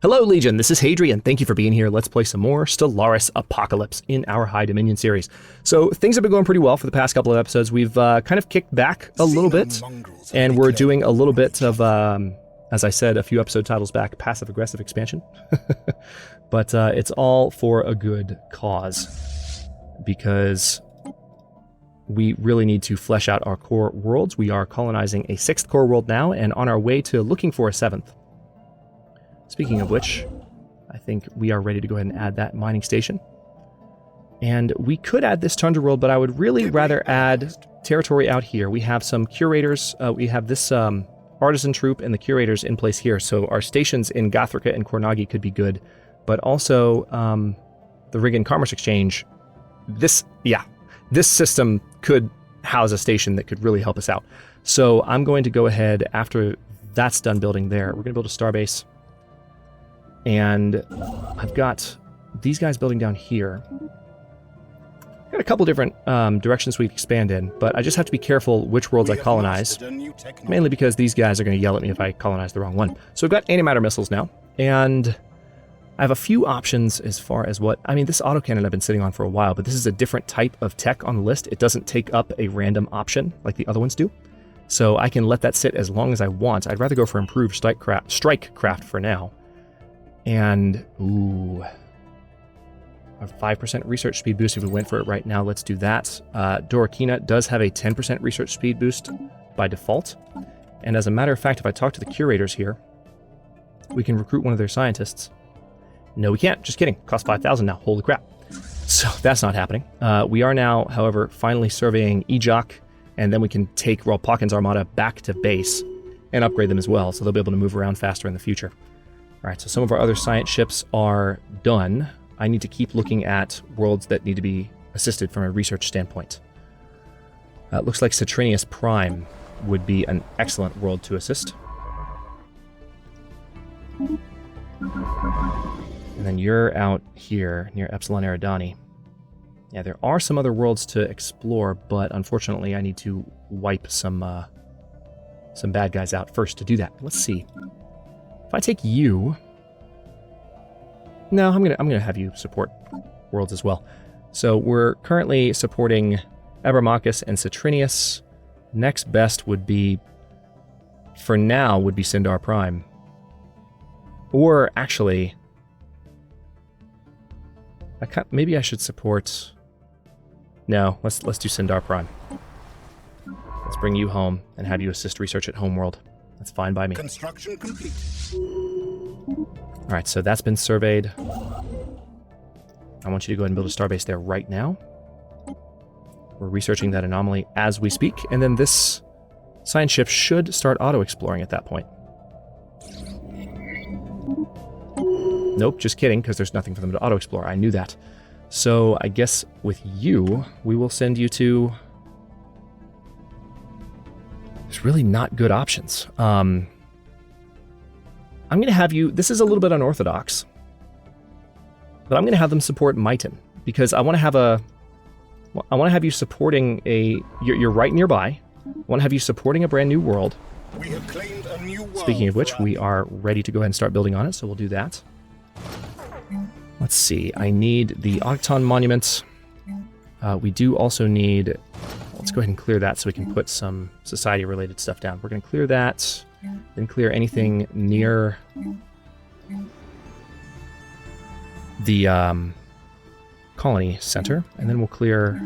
Hello Legion, this is Hadrian. Thank you for being here. Let's play some more Stellaris Apocalypse in our High Dominion series. So things have been going pretty well for the past couple of episodes. We've kind of kicked back a little bit, and we're doing a little bit of, as I said a few episode titles back, passive-aggressive expansion. But it's all for a good cause, because we really need to flesh out our core worlds. We are colonizing a 6th core world now, and on our way to looking for a 7th. Speaking of which, I think we are ready to go ahead and add that mining station. And we could add this tundra world, but I would really rather add territory out here. We have some curators. We have this artisan troop and the curators in place here. So our stations in Gothrika and Kornagi could be good. But also the Rigan Commerce Exchange. This system could house a station that could really help us out. So I'm going to go ahead, after that's done building there, we're going to build a starbase. And I've got these guys building down here. I've got a couple different directions we can expand in, but I just have to be careful which worlds I colonize. Mainly because these guys are going to yell at me if I colonize the wrong one. So we've got antimatter missiles now, and I have a few options as far as what... I mean, this autocannon I've been sitting on for a while, but this is a different type of tech on the list. It doesn't take up a random option like the other ones do. So I can let that sit as long as I want. I'd rather go for improved strike craft for now. And, ooh, a 5% research speed boost if we went for it right now. Let's do that. Dorakina does have a 10% research speed boost by default. And as a matter of fact, if I talk to the curators here, we can recruit one of their scientists. No, we can't. Just kidding. Costs 5,000 now. Holy crap. So that's not happening. We are now, however, finally surveying Ejok, and then we can take Rolpakin's armada back to base and upgrade them as well, so they'll be able to move around faster in the future. All right, so some of our other science ships are done. I need to keep looking at worlds that need to be assisted from a research standpoint. It looks like Citrinius Prime would be an excellent world to assist. And then you're out here near Epsilon Eridani. Yeah, there are some other worlds to explore, but unfortunately I need to wipe some bad guys out first to do that. Let's see. If I take you... No, I'm gonna have you support worlds as well. So we're currently supporting Abramakis and Citrinius. Next best would be, for now, would be Syndar Prime. Or actually, maybe I should support... No, let's do Syndar Prime. Let's bring you home and have you assist research at Homeworld. That's fine by me. Construction complete. All right, so that's been surveyed. I want you to go ahead and build a starbase there right now. We're researching that anomaly as we speak, and then this science ship should start auto-exploring at that point. Nope, just kidding, because there's nothing for them to auto-explore. I knew that. So I guess with you, we will send you to... There's really not good options. I'm going to have you... This is a little bit unorthodox. But I'm going to have them support Myton. Because I want to have a... I want to have you supporting a... You're right nearby. I want to have you supporting a brand new world. We have claimed a new world. Speaking of which, we are ready to go ahead and start building on it, so we'll do that. Let's see. I need the Octon monuments. We do also need... Let's go ahead and clear that so we can put some society-related stuff down. We're going to clear that, then clear anything near the colony center, and then we'll clear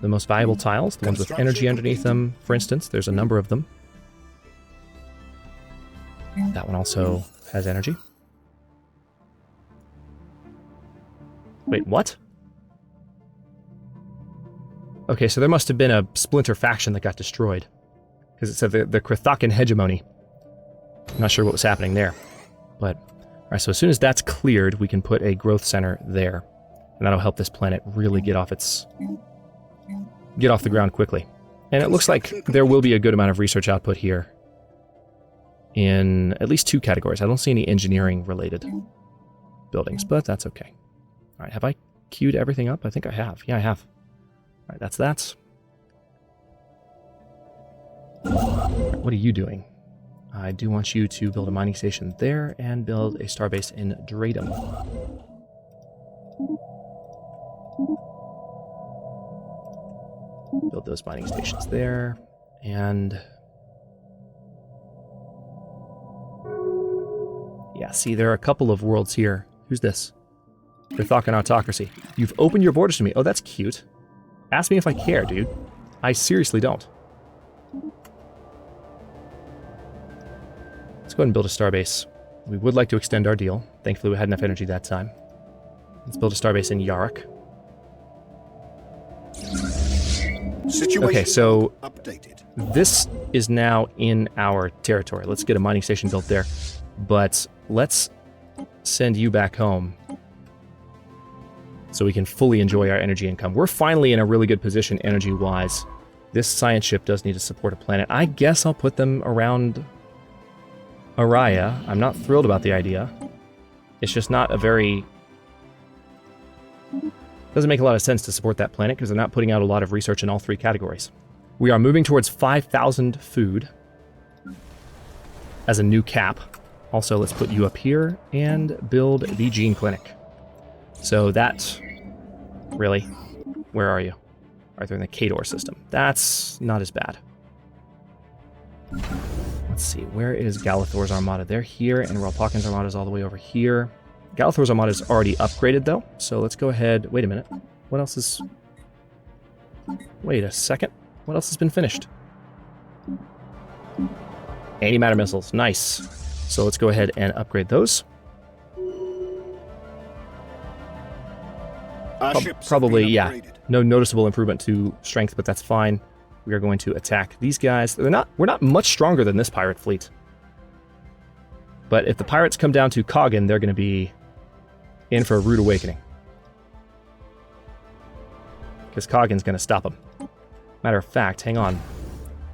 the most valuable tiles, the ones with energy underneath them, for instance. There's a number of them. That one also has energy. Wait, what? Okay, so there must have been a splinter faction that got destroyed. Because it said the Krathakan hegemony. I'm not sure what was happening there. But, alright, so as soon as that's cleared, we can put a growth center there. And that'll help this planet really get off the ground quickly. And it looks like there will be a good amount of research output here. In at least 2 categories. I don't see any engineering-related buildings, but that's okay. Alright, have I queued everything up? I think I have. Yeah, I have. Alright, that's that. What are you doing? I do want you to build a mining station there and build a starbase in Dratum. Build those mining stations there, and... yeah, see, there are a couple of worlds here. Who's this? Grithakan Autocracy. You've opened your borders to me. Oh, that's cute. Ask me if I care, dude. I seriously don't. Let's go ahead and build a starbase. We would like to extend our deal. Thankfully, we had enough energy that time. Let's build a starbase in Yarok. Okay, so this is now in our territory. Let's get a mining station built there. But let's send you back home so we can fully enjoy our energy income. We're finally in a really good position energy-wise. This science ship does need to support a planet. I guess I'll put them around Araya. I'm not thrilled about the idea. It's just not a very... doesn't make a lot of sense to support that planet because they're not putting out a lot of research in all three categories. We are moving towards 5,000 food as a new cap. Also, let's put you up here and build the gene clinic. So that... really? Where are you? Right there in the Kador system. That's not as bad. Let's see, where is Galathor's Armada? They're here, and Ralpakin's Armada is all the way over here. Galathor's Armada is already upgraded, though, so let's go ahead... wait a minute. What else is... wait a second. What else has been finished? Antimatter missiles. Nice. So let's go ahead and upgrade those. Probably, yeah. No noticeable improvement to strength, but that's fine. We are going to attack these guys. We're not much stronger than this pirate fleet. But if the pirates come down to Koggin, they're going to be in for a rude awakening. Because Koggin's going to stop them. Matter of fact, hang on.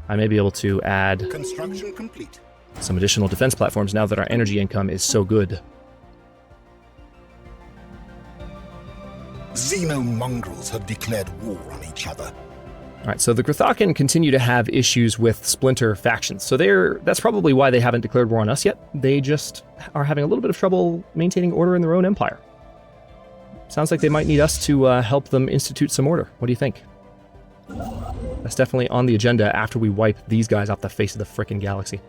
I may be able to add construction complete. Some additional defense platforms now that our energy income is so good. Xenomongrels have declared war on each other. Alright, so the Grithakan continue to have issues with splinter factions. So that's probably why they haven't declared war on us yet. They just are having a little bit of trouble maintaining order in their own empire. Sounds like they might need us to help them institute some order. What do you think? That's definitely on the agenda after we wipe these guys off the face of the frickin' galaxy.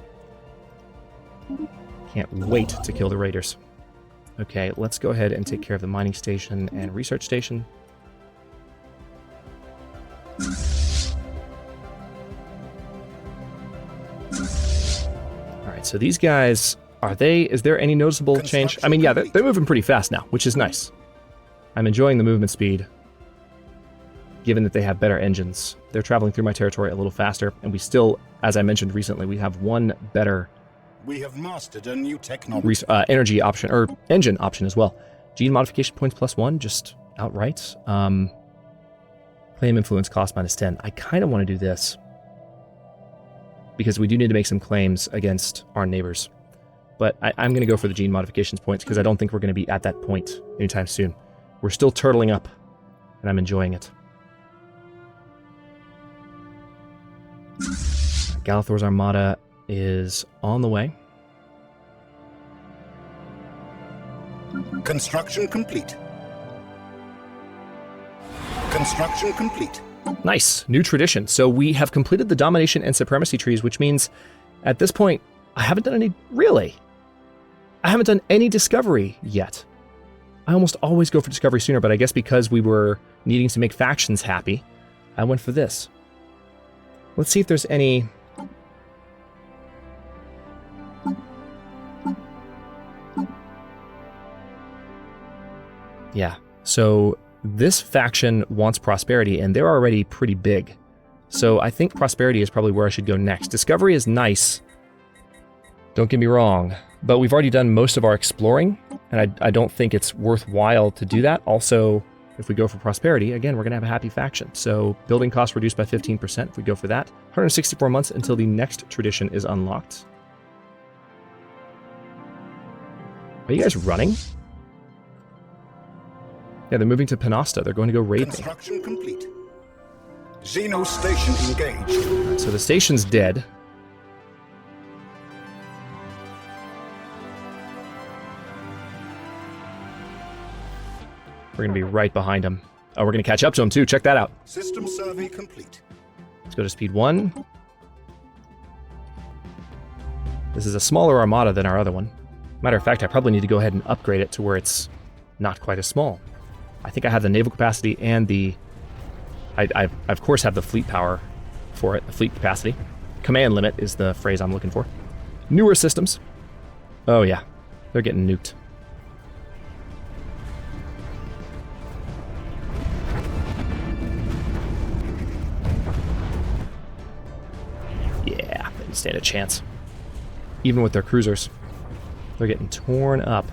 Can't wait to kill the raiders. Okay, let's go ahead and take care of the mining station and research station. Alright, so these guys, is there any noticeable change? I mean, yeah, they're moving pretty fast now, which is nice. I'm enjoying the movement speed, given that they have better engines. They're traveling through my territory a little faster, and we still, as I mentioned recently, we have one better... we have mastered a new technology. Energy option, or engine option as well. Gene modification points +1, just outright. Claim influence cost -10. I kind of want to do this, because we do need to make some claims against our neighbors. But I'm going to go for the gene modifications points, because I don't think we're going to be at that point anytime soon. We're still turtling up, and I'm enjoying it. Galathor's Armada is on the way. Construction complete. Construction complete. Nice. New tradition. So we have completed the domination and supremacy trees, which means at this point, I haven't done any... really? I haven't done any discovery yet. I almost always go for discovery sooner, but I guess because we were needing to make factions happy, I went for this. Let's see if there's any... yeah, so this faction wants prosperity, and they're already pretty big. So I think prosperity is probably where I should go next. Discovery is nice, don't get me wrong, but we've already done most of our exploring, and I don't think it's worthwhile to do that. Also, if we go for prosperity, again, we're going to have a happy faction. So building costs reduced by 15% if we go for that. 164 months until the next tradition is unlocked. Are you guys running? Yeah, they're moving to Panasta. They're going to go raid me. Construction complete. Xeno station engaged. Right, so the station's dead. We're going to be right behind him. Oh, we're going to catch up to him too. Check that out. System survey complete. Let's go to speed 1. This is a smaller armada than our other one. Matter of fact, I probably need to go ahead and upgrade it to where it's not quite as small. I think I have the naval capacity and the... I of course have the fleet power for it, the fleet capacity. Command limit is the phrase I'm looking for. Newer systems. Oh yeah, they're getting nuked. Yeah, they didn't stand a chance. Even with their cruisers, they're getting torn up.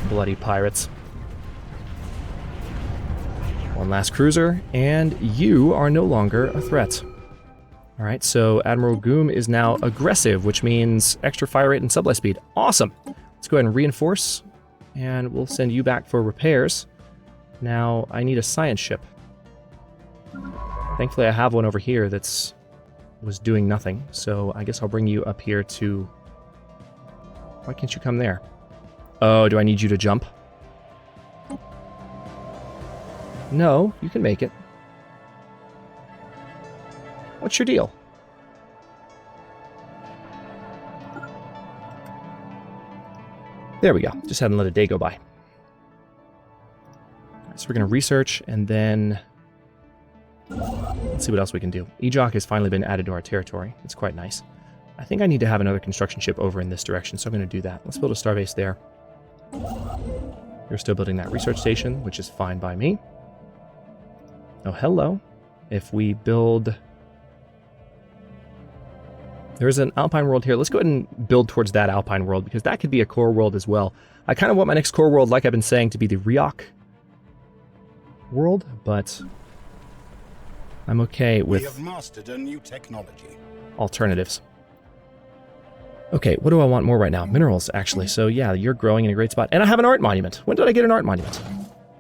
Bloody pirates. One last cruiser, and you are no longer a threat. Alright, so Admiral Goom is now aggressive, which means extra fire rate and sublight speed. Awesome! Let's go ahead and reinforce, and we'll send you back for repairs. Now, I need a science ship. Thankfully, I have one over here was doing nothing, so I guess I'll bring you up here to... Why can't you come there? Oh, do I need you to jump? No, you can make it. What's your deal? There we go. Just hadn't let a day go by. So we're going to research, and then... Let's see what else we can do. Ejok has finally been added to our territory. It's quite nice. I think I need to have another construction ship over in this direction, so I'm going to do that. Let's build a starbase there. You're still building that research station, which is fine by me. Oh, hello. If we build... There's an Alpine world here. Let's go ahead and build towards that Alpine world, because that could be a core world as well. I kind of want my next core world, like I've been saying, to be the Riok world, but I'm okay with... We have mastered a new technology. Alternatives. Okay, what do I want more right now? Minerals, actually. So yeah, you're growing in a great spot. And I have an art monument. When did I get an art monument?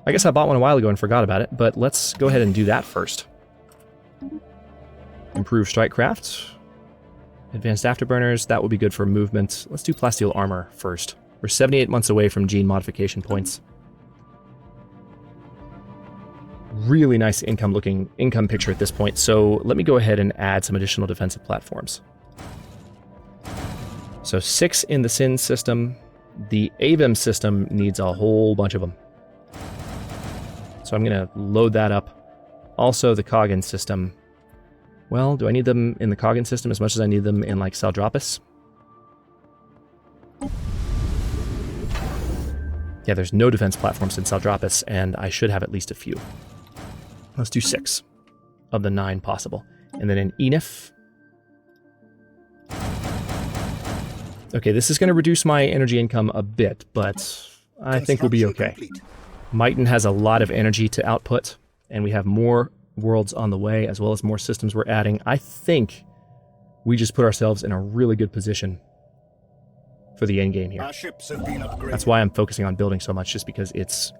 I guess I bought one a while ago and forgot about it, but let's go ahead and do that first. Improve strikecraft. Advanced afterburners, that will be good for movement. Let's do plasteel armor first. We're 78 months away from gene modification points. Really nice income picture at this point, so let me go ahead and add some additional defensive platforms. So 6 in the Sin system. The Avim system needs a whole bunch of them. So I'm going to load that up. Also the Coggin system. Well, do I need them in the Coggin system as much as I need them in, like, Saldropis? Yeah, there's no defense platforms in Saldropis, and I should have at least a few. Let's do 6 of the 9 possible. And then in Enif... Okay, this is going to reduce my energy income a bit, but I think we'll be okay. Mighton has a lot of energy to output, and we have more worlds on the way, as well as more systems we're adding. I think we just put ourselves in a really good position for the end game here. Our ships have been upgraded. That's why I'm focusing on building so much, just because it's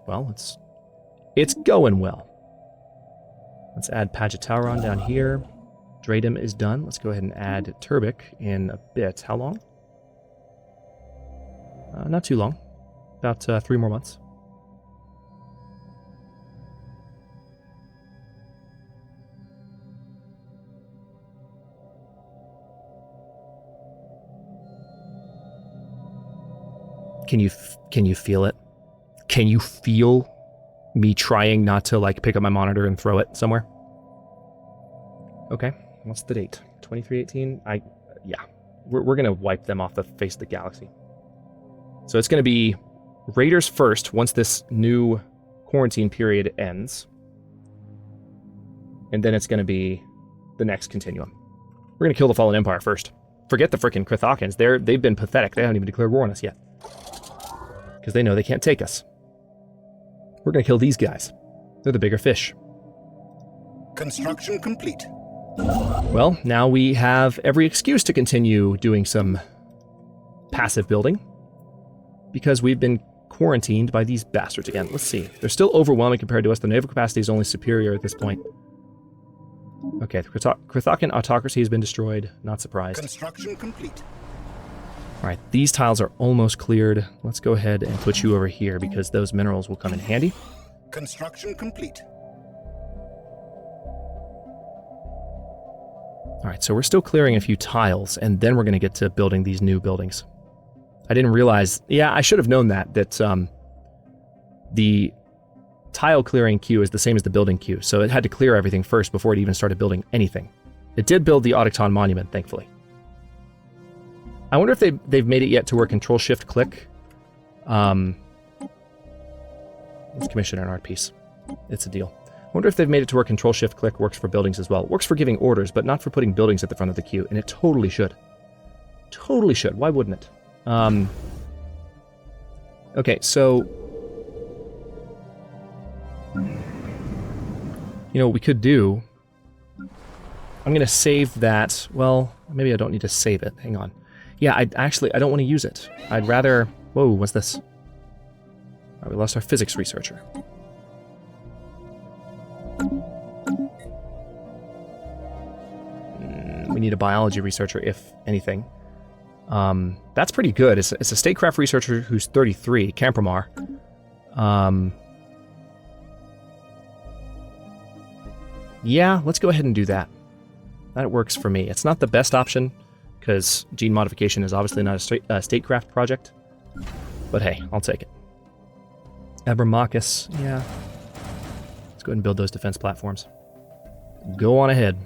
going well. Let's add Pagitauron down here. Dradim is done. Let's go ahead and add Turbik in a bit. How long? Not too long. About 3 more months. Can you feel it? Can you feel me trying not to, like, pick up my monitor and throw it somewhere? Okay, what's the date? 2318? Yeah. We're gonna wipe them off the face of the galaxy. So it's gonna be Raiders first once this new quarantine period ends. And then it's gonna be the next continuum. We're gonna kill the Fallen Empire first. Forget the frickin' Krithakans. They've been pathetic. They haven't even declared war on us yet. Because they know they can't take us. We're going to kill these guys. They're the bigger fish. Construction complete. Well, now we have every excuse to continue doing some passive building. Because we've been quarantined by these bastards again. Let's see. They're still overwhelming compared to us. The naval capacity is only superior at this point. Okay, the Krithakan autocracy has been destroyed. Not surprised. Construction complete. Alright, these tiles are almost cleared. Let's go ahead and put you over here because those minerals will come in handy. Construction complete. Alright, so we're still clearing a few tiles, and then we're going to get to building these new buildings. I didn't realize... Yeah, I should have known that the tile clearing queue is the same as the building queue, so it had to clear everything first before it even started building anything. It did build the Autochton Monument, thankfully. I wonder if they've made it yet to where Control-Shift-Click... let's commission an art piece. It's a deal. I wonder if they've made it to where Control-Shift-Click works for buildings as well. It works for giving orders, but not for putting buildings at the front of the queue, and it totally should. Totally should. Why wouldn't it? Okay, so... You know what we could do... I'm going to save that... Well, maybe I don't need to save it. Hang on. Yeah, I don't want to use it. I'd rather... Whoa, what's this? Alright, we lost our physics researcher. We need a biology researcher, if anything. That's pretty good. It's a statecraft researcher who's 33, Campramar. Yeah, let's go ahead and do that. That works for me. It's not the best option, because gene modification is obviously not a statecraft project. But hey, I'll take it. Abramachus, yeah. Let's go ahead and build those defense platforms. Go on ahead.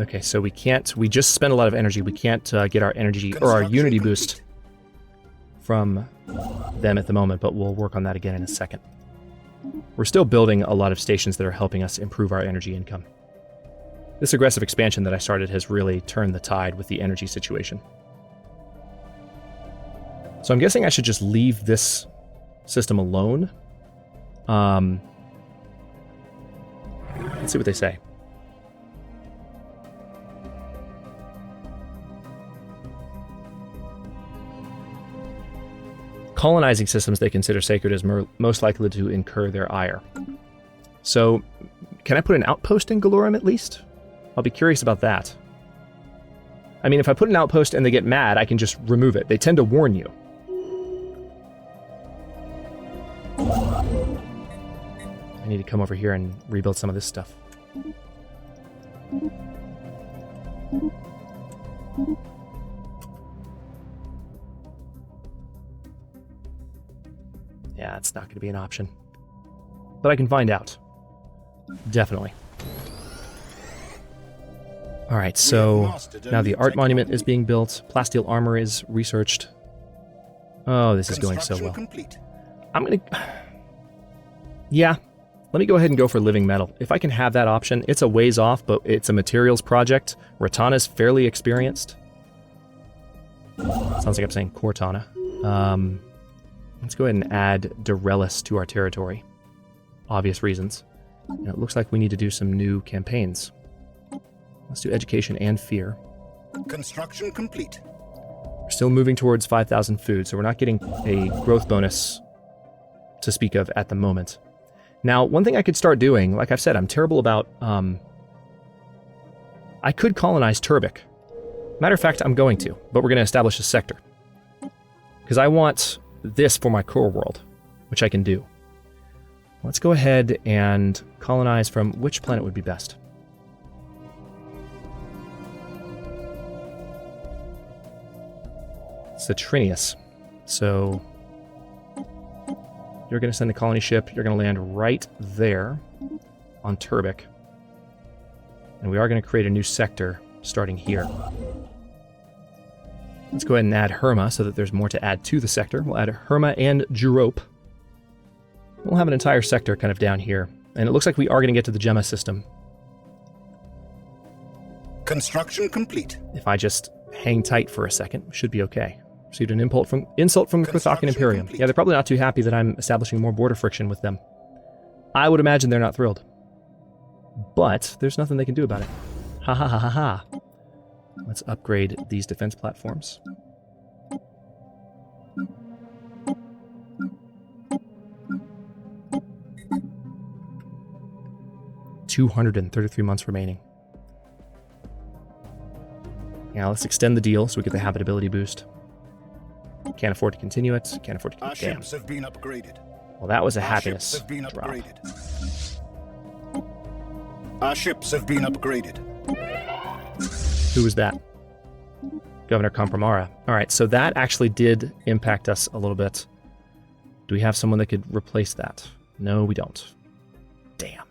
Okay, so we just spent a lot of energy. We can't get our energy, or our unity boost from them at the moment, but we'll work on that again in a second. We're still building a lot of stations that are helping us improve our energy income. This aggressive expansion that I started has really turned the tide with the energy situation. So I'm guessing I should just leave this system alone. Let's see what they say. Colonizing systems they consider sacred is most likely to incur their ire. So, can I put an outpost in Galorum at least? I'll be curious about that. I mean, if I put an outpost and they get mad, I can just remove it. They tend to warn you. I need to come over here and rebuild some of this stuff. Yeah, it's not going to be an option. But I can find out. Definitely. Alright, so now the art monument is being built. Plasteel armor is researched. Oh, this is going so well. I'm going to... Yeah, let me go ahead and go for living metal. If I can have that option, it's a ways off, but it's a materials project. Ratana's fairly experienced. Sounds like I'm saying Cortana. Let's go ahead and add Dorellis to our territory. Obvious reasons. And it looks like we need to do some new campaigns. Let's do education and fear. Construction complete. We're still moving towards 5,000 food, so we're not getting a growth bonus to speak of at the moment. Now, one thing I could start doing, like I've said, I'm terrible about... I could colonize Turbic. Matter of fact, I'm going to, but we're going to establish a sector. Because I want this for my core world, which I can do. Let's go ahead and colonize from which planet would be best. Citrinius. So you're going to send the colony ship. You're going to land right there on Turbic. And we are going to create a new sector starting here. Let's go ahead and add Herma so that there's more to add to the sector. We'll add Herma and Jurope. We'll have an entire sector kind of down here. And it looks like we are going to get to the Gemma system. Construction complete. If I just hang tight for a second, we should be okay. Received an insult from Krithakan Imperium. Complete. Yeah, they're probably not too happy that I'm establishing more border friction with them. I would imagine they're not thrilled. But there's nothing they can do about it. Ha ha ha ha ha. Let's upgrade these defense platforms. 233 months remaining. Yeah, let's extend the deal so we get the habitability boost. Can't afford to continue it. Can't afford to Our keep. Damn. ships have been upgraded. Well, that was a Our happiness ships have been drop. upgraded. Our ships have been upgraded. Who was that? Governor Compramara. All right, so that actually did impact us a little bit. Do we have someone that could replace that? No, we don't. Damn.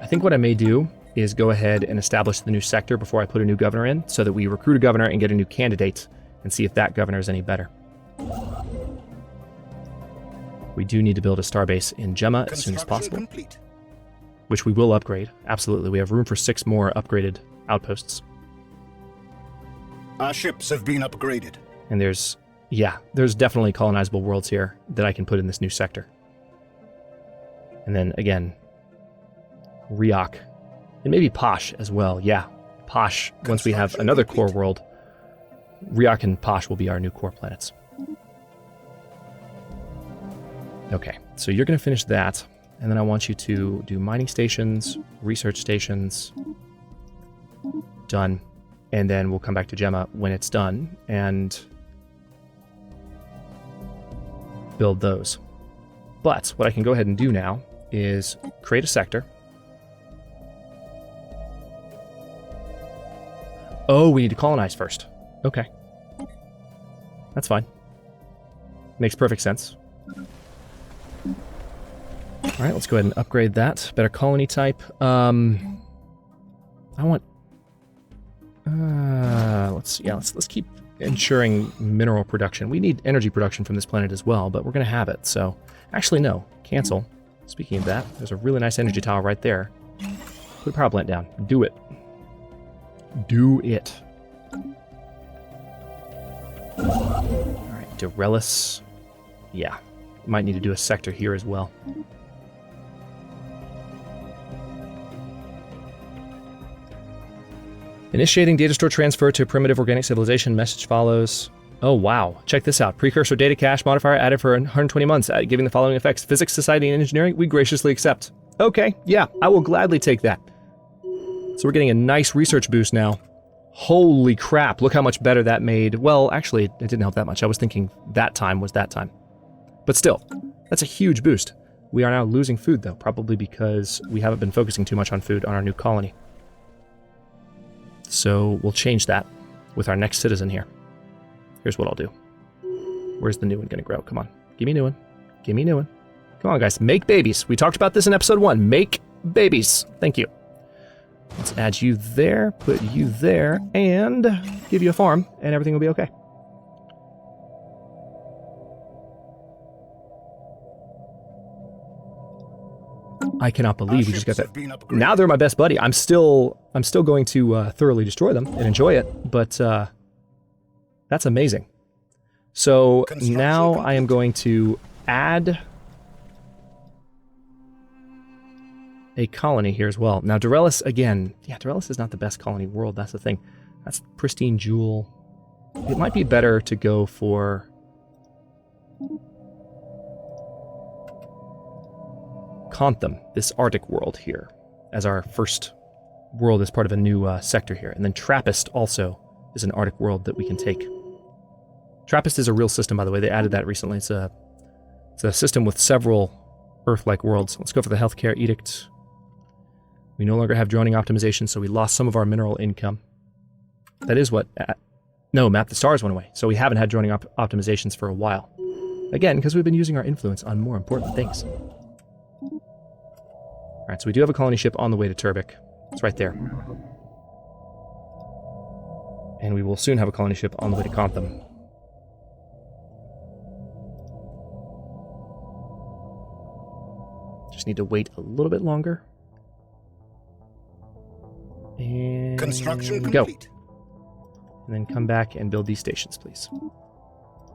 I think what I may do is go ahead and establish the new sector before I put a new governor in, so that we recruit a governor and get a new candidate and see if that governor is any better. We do need to build a starbase in Gemma as soon as possible, Complete. which we will upgrade. Absolutely. We have room for 6 more upgraded outposts. Our ships have been upgraded. And there's definitely colonizable worlds here that I can put in this new sector. And then again, Riok. And maybe Posh as well. Yeah, Posh, once we have another core world, Riok and Posh will be our new core planets. Okay, so you're going to finish that, and then I want you to do mining stations, research stations. Done. And then we'll come back to Gemma when it's done and build those. But what I can go ahead and do now is create a sector. Oh, we need to colonize first. Okay. That's fine. Makes perfect sense. All right, let's go ahead and upgrade that. Better colony type. I want... let's keep ensuring mineral production. We need energy production from this planet as well, but we're going to have it, so... Actually, no. Cancel. Speaking of that, there's a really nice energy tower right there. Put a power plant down. Do it. Do it. Alright, Dorelis. Yeah. Might need to do a sector here as well. Initiating data store transfer to primitive organic civilization. Message follows. Oh, wow. Check this out. Precursor data cache modifier added for 120 months, giving the following effects. Physics, society, and engineering, we graciously accept. Okay, yeah, I will gladly take that. So we're getting a nice research boost now. Holy crap, look how much better that made. Well, actually, it didn't help that much. I was thinking that time was that time. But still, that's a huge boost. We are now losing food, though, probably because we haven't been focusing too much on food on our new colony. So we'll change that with our next citizen here. Here's what I'll do. Where's the new one going to grow? Come on. Give me a new one. Give me a new one. Come on, guys. Make babies. We talked about this in episode 1. Make babies. Thank you. Let's add you there, put you there, and give you a farm, and everything will be okay. I cannot believe we just got that. Now they're my best buddy. I'm still going to thoroughly destroy them and enjoy it, but that's amazing. So now I am going to add a colony here as well. Now Dorelis, again, yeah, Dorelis is not the best colony world, that's the thing. That's pristine jewel. It might be better to go for Contham, this Arctic world here, as our first world as part of a new sector here. And then Trappist also is an Arctic world that we can take. Trappist is a real system, by the way. They added that recently. It's a system with several Earth-like worlds. Let's go for the healthcare edict. We no longer have droning optimization, so we lost some of our mineral income. That is what... no, Map the Stars went away, so we haven't had droning optimizations for a while. Again, because we've been using our influence on more important things. Alright, so we do have a colony ship on the way to Turbic. It's right there. And we will soon have a colony ship on the way to Contham. Just need to wait a little bit longer. And Construction go. complete. And then come back and build these stations, please.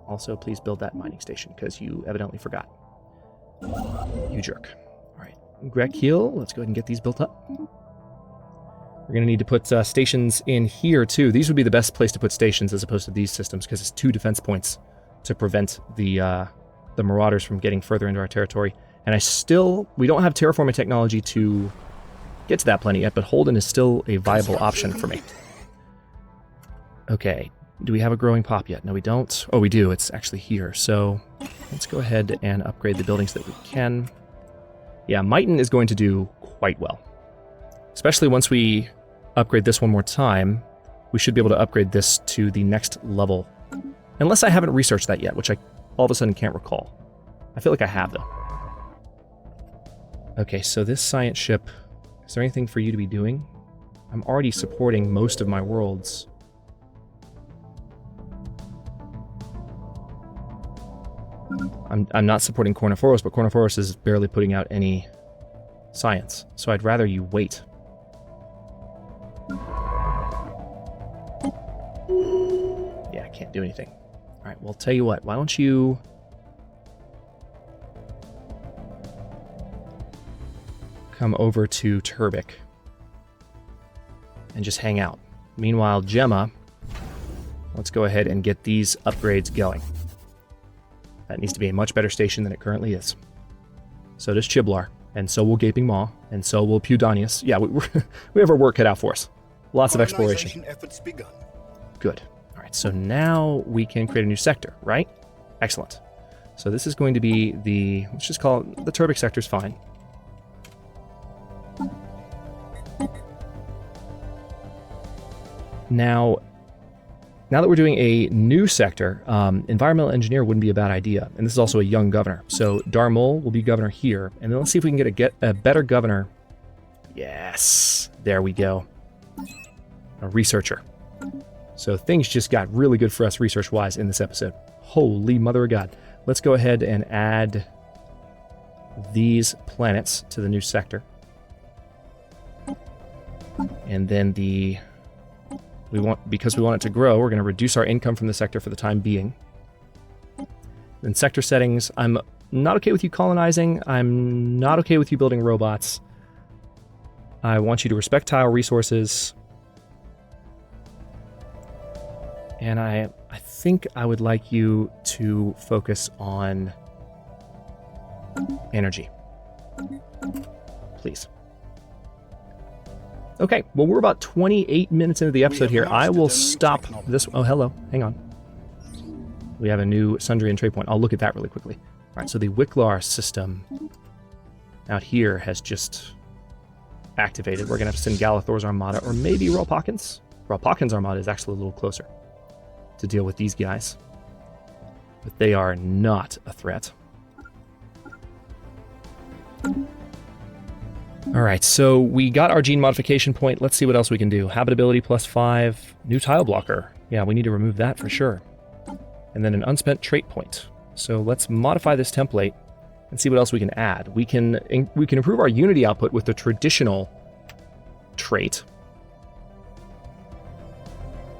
Also, please build that mining station, because you evidently forgot. You jerk. Alright, Grek Hill, let's go ahead and get these built up. We're going to need to put stations in here, too. These would be the best place to put stations as opposed to these systems, because it's 2 defense points to prevent the marauders from getting further into our territory. And we don't have terraforming technology to get to that planet yet, but Holden is still a viable option for me. Okay, do we have a growing pop yet? No, we don't. Oh, we do. It's actually here. So let's go ahead and upgrade the buildings that we can. Yeah, Mighton is going to do quite well. Especially once we upgrade this one more time, we should be able to upgrade this to the next level. Unless I haven't researched that yet, which I all of a sudden can't recall. I feel like I have, though. Okay, so this science ship, is there anything for you to be doing? I'm already supporting most of my worlds. I'm not supporting Cornophoros, but Cornophoros is barely putting out any science, so I'd rather you wait. Yeah, I can't do anything. All right, well, tell you what, why don't you come over to Turbik and just hang out. Meanwhile, Gemma, let's go ahead and get these upgrades going. That needs to be a much better station than it currently is. So does Chiblar, and so will Gaping Maw, and so will Pudonius. Yeah, we have our work cut out for us. Lots of exploration. Efforts begun. Good. All right, so now we can create a new sector, right? Excellent. So this is going to be the, let's just call it, the Turbik sector's fine. Now that we're doing a new sector, environmental engineer wouldn't be a bad idea. And this is also a young governor. So Darmol will be governor here. And then let's see if we can get a better governor. Yes, there we go. A researcher. So things just got really good for us research-wise in this episode. Holy mother of God. Let's go ahead and add these planets to the new sector. And then because we want it to grow, we're going to reduce our income from the sector for the time being. Then sector settings, I'm not okay with you colonizing. I'm not okay with you building robots. I want you to respect tile resources. And I think I would like you to focus on energy. Please. Okay, well, we're about 28 minutes into the episode here. I will stop this. Oh, hello. Hang on. We have a new sundry and trade point. I'll look at that really quickly. All right, so the Wicklar system out here has just activated. We're going to have to send Galathor's Armada, or maybe Rolpakhin's. Rolpakhin's Armada is actually a little closer to deal with these guys. But they are not a threat. All right, so we got our gene modification point. Let's see what else we can do. Habitability +5, new tile blocker. Yeah, we need to remove that for sure. And then an unspent trait point. So let's modify this template and see what else we can add. We can improve our unity output with the traditional trait.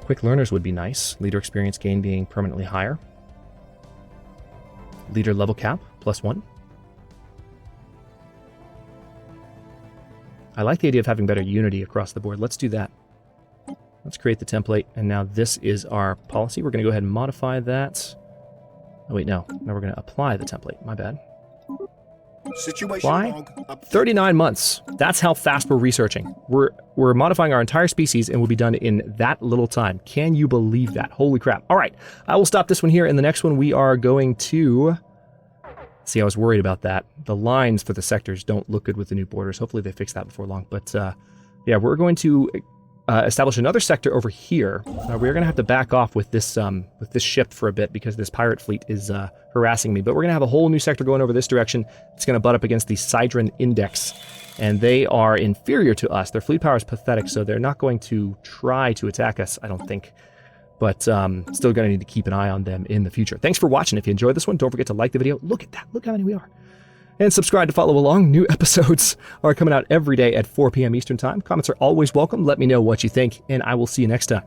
Quick learners would be nice. Leader experience gain being permanently higher. Leader level cap +1. I like the idea of having better unity across the board. Let's do that. Let's create the template, and now this is our policy. We're going to go ahead and modify that. Oh, wait, no. Now we're going to apply the template. My bad. Apply? 39 months. That's how fast we're researching. We're modifying our entire species, and we'll be done in that little time. Can you believe that? Holy crap. All right. I will stop this one here. In the next one, we are going to... See, I was worried about that. The lines for the sectors don't look good with the new borders. Hopefully they fix that before long. But yeah, we're going to establish another sector over here. We're going to have to back off with this ship for a bit because this pirate fleet is harassing me. But we're going to have a whole new sector going over this direction. It's going to butt up against the Sidran Index. And they are inferior to us. Their fleet power is pathetic, so they're not going to try to attack us, I don't think. But still going to need to keep an eye on them in the future. Thanks for watching. If you enjoyed this one, don't forget to like the video. Look at that. Look how many we are. And subscribe to follow along. New episodes are coming out every day at 4 p.m. Eastern Time. Comments are always welcome. Let me know what you think, and I will see you next time.